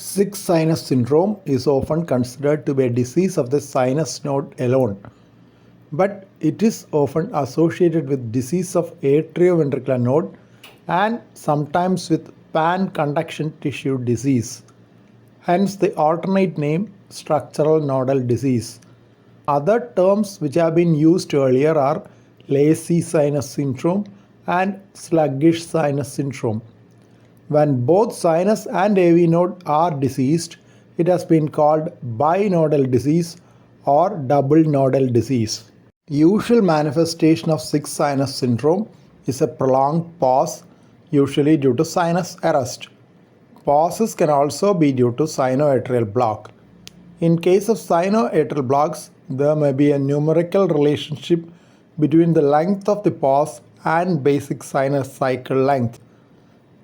Sixth sinus syndrome is often considered to be a disease of the sinus node alone, but it is often associated with disease of atrioventricular node and sometimes with pan-conduction tissue disease. Hence the alternate name structural nodal disease. Other terms which have been used earlier are lazy sinus syndrome and sluggish sinus syndrome. When both sinus and AV node are diseased, it has been called binodal disease or double nodal disease. Usual manifestation of sixth sinus syndrome is a prolonged pause, usually due to sinus arrest. Pauses can also be due to sinoatrial block. In case of sinoatrial blocks, there may be a numerical relationship between the length of the pause and basic sinus cycle length.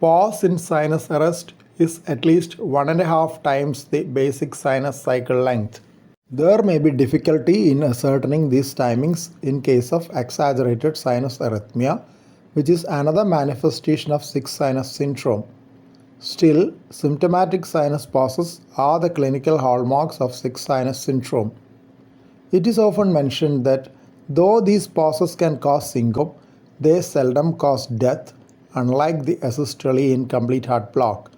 Pause in sinus arrest is at least 1.5 times the basic sinus cycle length. There may be difficulty in ascertaining these timings in case of exaggerated sinus arrhythmia, which is another manifestation of sixth sinus syndrome. Still, symptomatic sinus pauses are the clinical hallmarks of sixth sinus syndrome. It is often mentioned that though these pauses can cause syncope, they seldom cause death, unlike the asystole in complete heart block.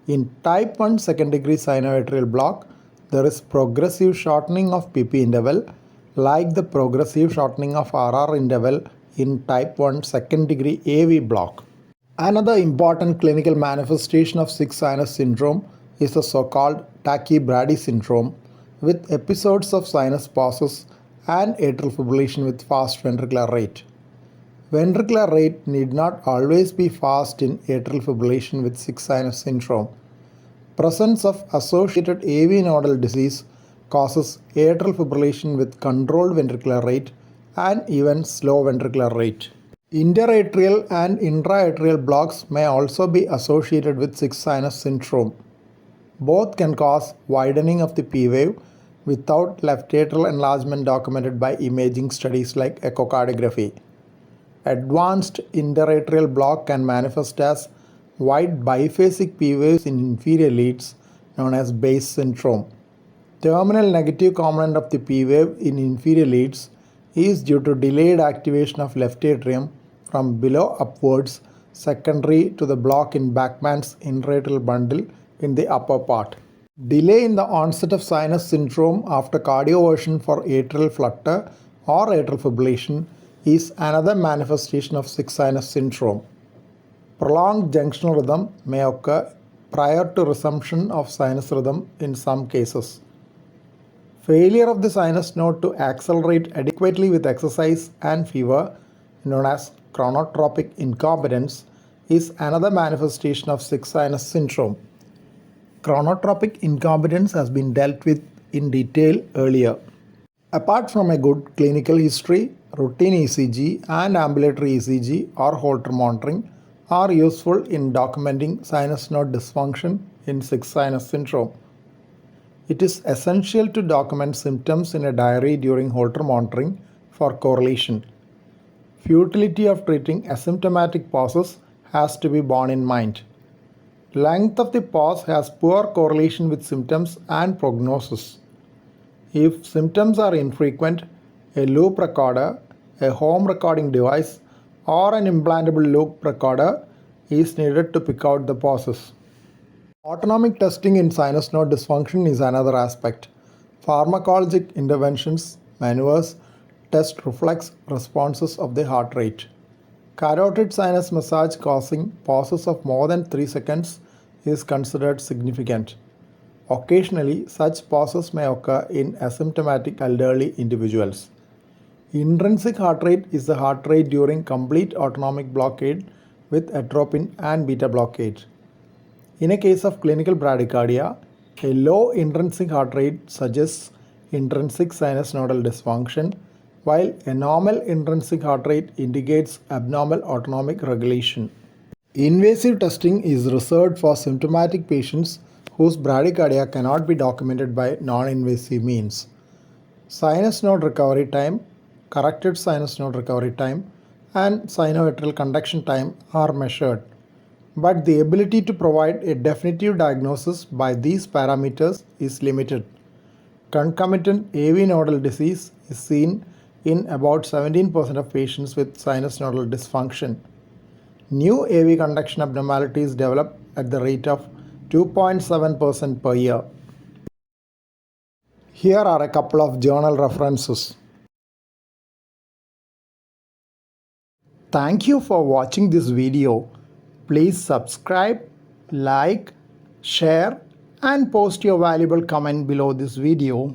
In type 1 second degree sinoatrial block, there is progressive shortening of PP interval, like the progressive shortening of RR interval in type 1 second degree AV block. Another important clinical manifestation of sixth sinus syndrome is the so-called tachybrady syndrome, with episodes of sinus pauses and atrial fibrillation with fast ventricular rate. Ventricular rate need not always be fast in atrial fibrillation with sixth sinus syndrome. Presence of associated AV nodal disease causes atrial fibrillation with controlled ventricular rate and even slow ventricular rate. Interatrial and intraatrial blocks may also be associated with sixth sinus syndrome. Both can cause widening of the P wave without left atrial enlargement documented by imaging studies like echocardiography. Advanced interatrial block can manifest as wide biphasic P waves in inferior leads known as base syndrome. Terminal negative component of the P wave in inferior leads is due to delayed activation of left atrium from below upwards secondary to the block in Bachmann's interatrial bundle in the upper part. Delay in the onset of sinus syndrome after cardioversion for atrial flutter or atrial fibrillation is another manifestation of sixth sinus syndrome. Prolonged junctional rhythm may occur prior to resumption of sinus rhythm in some cases. Failure of the sinus node to accelerate adequately with exercise and fever, known as chronotropic incompetence, is another manifestation of sixth sinus syndrome. Chronotropic incompetence has been dealt with in detail earlier. Apart from a good clinical history, routine ECG and ambulatory ECG or Holter monitoring are useful in documenting sinus node dysfunction in sixth sinus syndrome. It is essential to document symptoms in a diary during Holter monitoring for correlation. Futility of treating asymptomatic pauses has to be borne in mind. Length of the pause has poor correlation with symptoms and prognosis. If symptoms are infrequent, a loop recorder, a home recording device, or an implantable loop recorder is needed to pick out the pauses. Autonomic testing in sinus node dysfunction is another aspect. Pharmacologic interventions, maneuvers, test reflex responses of the heart rate. Carotid sinus massage causing pauses of more than 3 seconds is considered significant. Occasionally, such pauses may occur in asymptomatic elderly individuals. Intrinsic heart rate is the heart rate during complete autonomic blockade with atropine and beta blockade. In a case of clinical bradycardia, a low intrinsic heart rate suggests intrinsic sinus nodal dysfunction, while a normal intrinsic heart rate indicates abnormal autonomic regulation. Invasive testing is reserved for symptomatic patients whose bradycardia cannot be documented by non-invasive means. Sinus node recovery time, corrected sinus node recovery time, and sinoatrial conduction time are measured. but the ability to provide a definitive diagnosis by these parameters is limited. Concomitant AV nodal disease is seen in about 17% of patients with sinus nodal dysfunction. New AV conduction abnormalities develop at the rate of 2.7% per year. Here are a couple of journal references. Thank you for watching this video. Please subscribe, like, share and post your valuable comment below this video.